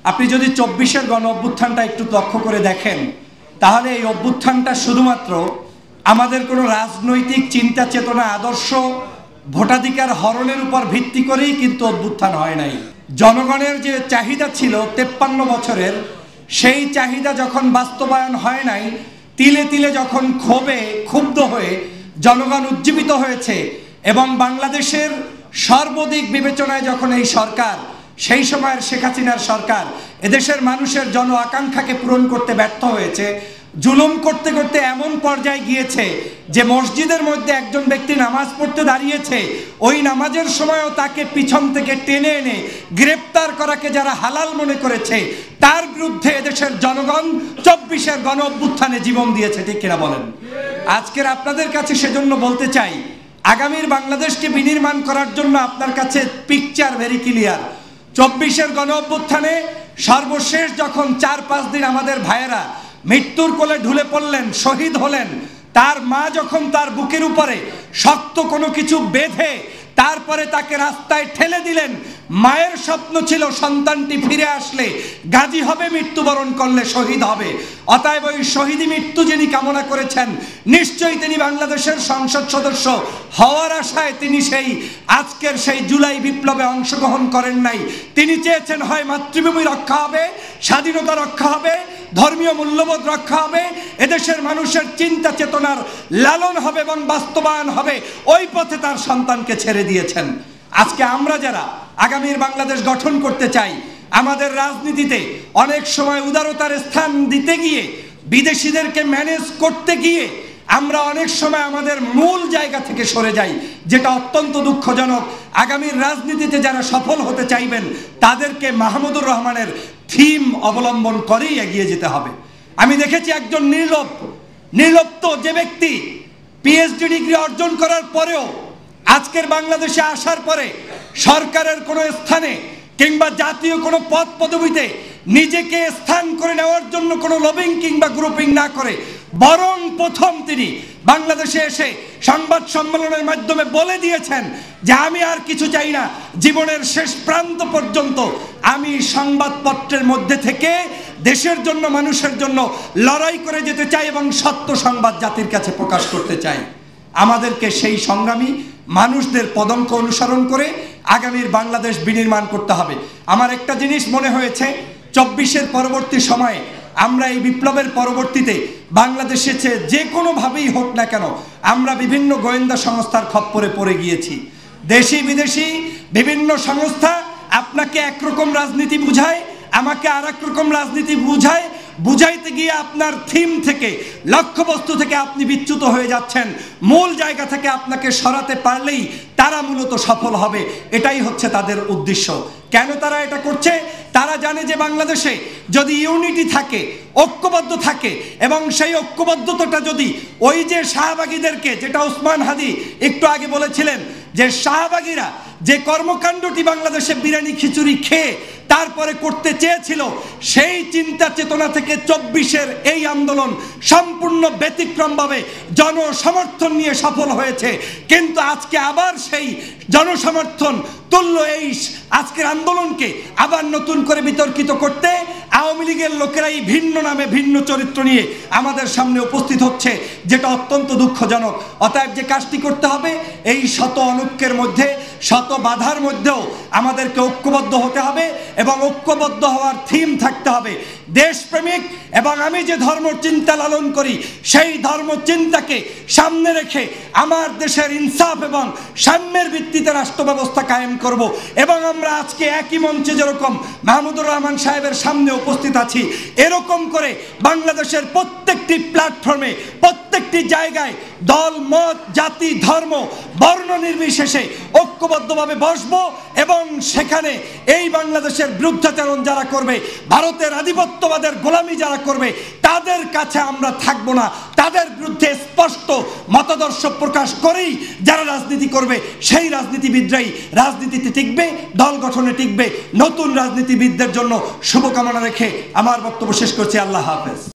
আপনি যদি ২৪-এর গণ অভ্যুত্থানটা একটু লক্ষ্য করে দেখেন, তাহলে এই অভ্যুত্থানটা শুধুমাত্র আমাদের কোনো রাজনৈতিক চিন্তা চেতনা আদর্শ ভোটাধিকার হরণের উপর ভিত্তি করেই কিন্তু অভ্যুত্থান হয় নাই। জনগণের যে চাহিদা ছিল ৫৩ বছরের, সেই চাহিদা যখন বাস্তবায়ন হয় নাই, তিলে তিলে যখন ক্ষুব্ধ হয়ে জনগণ উজ্জীবিত হয়েছে এবং বাংলাদেশের সর্বাধিক বিবেচনায় যখন এই সরকার, সেই সময়ের শেখ হাসিনার সরকার এদেশের মানুষের জন আকাঙ্ক্ষাকে পূরণ করতে ব্যর্থ হয়েছে, জুলুম করতে করতে এমন পর্যায়ে গিয়েছে যে মসজিদের মধ্যে একজন ব্যক্তি নামাজ পড়তে দাঁড়িয়েছে, ওই নামাজের সময়ও তাকে পিছন থেকে টেনে এনে গ্রেপ্তার করাকে যারা হালাল মনে করেছে, তার বিরুদ্ধে এদেশের জনগণ ২৪-এর গণ অভ্যুত্থানে জীবন দিয়েছে। ঠিক কিনা বলেন? আজকের আপনাদের কাছে সেজন্য বলতে চাই, আগামীর বাংলাদেশকে বিনির্মাণ করার জন্য আপনার কাছে পিকচার ভেরি ক্লিয়ার। ২৪-এর গণ অভ্যুত্থানে সর্বশেষ যখন ৪-৫ দিন আমাদের ভাইয়েরা মৃত্যুর কোলে ঢুলে পড়লেন, শহীদ হলেন, তার মা যখন তার বুকের উপরে শক্ত কোনো কিছু বেঁধে তারপরে তাকে রাস্তায় ঠেলে দিলেন, মায়ের স্বপ্ন ছিল সন্তানটি ফিরে আসলে গাজী হবে, মৃত্যুবরণ করলে শহীদ হবে। অতএব ওই শহীদি মৃত্যু যিনি কামনা করেছেন, নিশ্চয়ই তিনি বাংলাদেশের সংসদ সদস্য হওয়ার আশায় তিনি আজকের সেই জুলাই বিপ্লবে অংশগ্রহণ করেন নাই। তিনি চেয়েছেন হয় মাতৃভূমি রক্ষা হবে, স্বাধীনতা রক্ষা হবে, ধর্মীয় মূল্যবোধ রক্ষা হবে, এদেশের মানুষের চিন্তা চেতনার লালন হবে এবং বাস্তবায়ন হবে, ওই পথে তার সন্তানকে ছেড়ে দিয়েছেন। আজকে আমরা যারা আগামীর বাংলাদেশ গঠন করতে চাই, আমাদের রাজনীতিতে অনেক সময় উদারতার স্থান দিতে গিয়ে, বিদেশিদেরকে ম্যানেজ করতে গিয়ে আমরা অনেক সময় আমাদের মূল জায়গা থেকে সরে যাই, যেটা অত্যন্ত দুঃখজনক। আগামীর রাজনীতিতে যারা সফল হতে চাইবেন, তাদেরকে মাহমুদুর রহমানের থিম অবলম্বন করেই এগিয়ে যেতে হবে। আমি দেখেছি একজন নির্লিপ্ত যে ব্যক্তি পিএইচডি ডিগ্রি অর্জন করার পরেও আজকের বাংলাদেশে আসার পরে সরকারের কোনো স্থানে কিংবা জাতীয় কোনো পদ পদবিতে নিজেকে স্থান করে নেওয়ার জন্য কোনো লবিং কিংবা গ্রুপিং না করে, বরং প্রথম তিনি বাংলাদেশে এসে সংবাদ সম্মেলনের মাধ্যমে বলে দিয়েছেন যে আমি আর কিছু চাই না, জীবনের শেষ প্রান্ত পর্যন্ত আমি সংবাদপত্রের মধ্যে থেকে দেশের জন্য, মানুষের জন্য লড়াই করে যেতে চাই এবং সত্য সংবাদ জাতির কাছে প্রকাশ করতে চাই। আমাদেরকে সেই সংগ্রামী মানুষদের পদঙ্ক অনুসরণ করে আগামীর বাংলাদেশ বিনির্মাণ করতে হবে। আমার একটা জিনিস মনে হয়েছে, ২৪-এর পরবর্তী সময়ে আমরা এই বিপ্লবের পরবর্তীতে বাংলাদেশে যে কোনোভাবেই হোক না কেন, আমরা বিভিন্ন গোয়েন্দা সংস্থার খপ্পরে পড়ে গিয়েছি। দেশি বিদেশি বিভিন্ন সংস্থা আপনাকে একরকম রাজনীতি বুঝায়, আমাকে আর এক রকম রাজনীতি বুঝায়। বুঝাইতে গিয়ে আপনার থিম থেকে, লক্ষ্যবস্তু থেকে আপনি বিচ্যুত হয়ে যাচ্ছেন। মূল জায়গা থেকে আপনাকে সরাতে পারলেই তারা মূলত সফল হবে, এটাই হচ্ছে তাদের উদ্দেশ্য। কেন তারা এটা করছে? তারা জানে যে বাংলাদেশে যদি ইউনিটি থাকে, ঐক্যবদ্ধ থাকে, এবং সেই ঐক্যবদ্ধতাটা যদি ওই যে শাহবাগীদেরকে, যেটা ওসমান হাদি একটু আগে বলেছিলেন, যে শাহবাগীরা যে কর্মকাণ্ডটি বাংলাদেশে বিরিয়ানি খিচুড়ি খেয়ে তারপরে করতে চেয়েছিল, সেই চিন্তা চেতনা থেকে ২৪-এর এই আন্দোলন সম্পূর্ণ ব্যতিক্রমভাবে জনসমর্থন নিয়ে সফল হয়েছে। কিন্তু আজকে আবার সেই জনসমর্থন তুল্য এই আজকের আন্দোলনকে আবার নতুন করে বিতর্কিত করতে আওয়ামী লীগের লোকেরাই ভিন্ন নামে ভিন্ন চরিত্র নিয়ে আমাদের সামনে উপস্থিত হচ্ছে, যেটা অত্যন্ত দুঃখজনক। অতএব যে কাজটি করতে হবে, এই শত অনৈক্যের মধ্যে, শত বাধার মধ্যেও আমাদেরকে ঐক্যবদ্ধ হতে হবে এবং ঐক্যবদ্ধ হওয়ার থিম থাকতে হবে দেশপ্রেমিক। এবং আমি যে ধর্মচিন্তা লালন করি, সেই ধর্মচিন্তাকে সামনে রেখে আমার দেশের ইনসাফ এবং সাম্যের ভিত্তিতে রাষ্ট্র ব্যবস্থা কায়েম করব। এবং আমরা আজকে একই মঞ্চে যেরকম মাহমুদুর রহমান সাহেবের সামনে উপস্থিত আছি, এরকম করে বাংলাদেশের প্রত্যেকটি প্ল্যাটফর্মে, প্রত্যেকটি জায়গায় দল, মত, জাতি, ধর্ম, বর্ণ নির্বিশেষে ঐক্যবদ্ধভাবে বসবো এবং সেখানে এই বাংলাদেশের বিরুদ্ধাচরণ যারা করবে, ভারতের আধিপত্যবাদের গোলামি যারা করবে, তাদের কাছে আমরা থাকবো না। তাদের বিরুদ্ধে স্পষ্ট মতাদর্শ প্রকাশ করেই যারা রাজনীতি করবে, সেই রাজনীতিবিদরাই রাজনীতিতে টিকবে, দল গঠনে টিকবে। নতুন রাজনীতিবিদদের জন্য শুভকামনা রেখে আমার বক্তব্য শেষ করছি। আল্লাহ হাফেজ।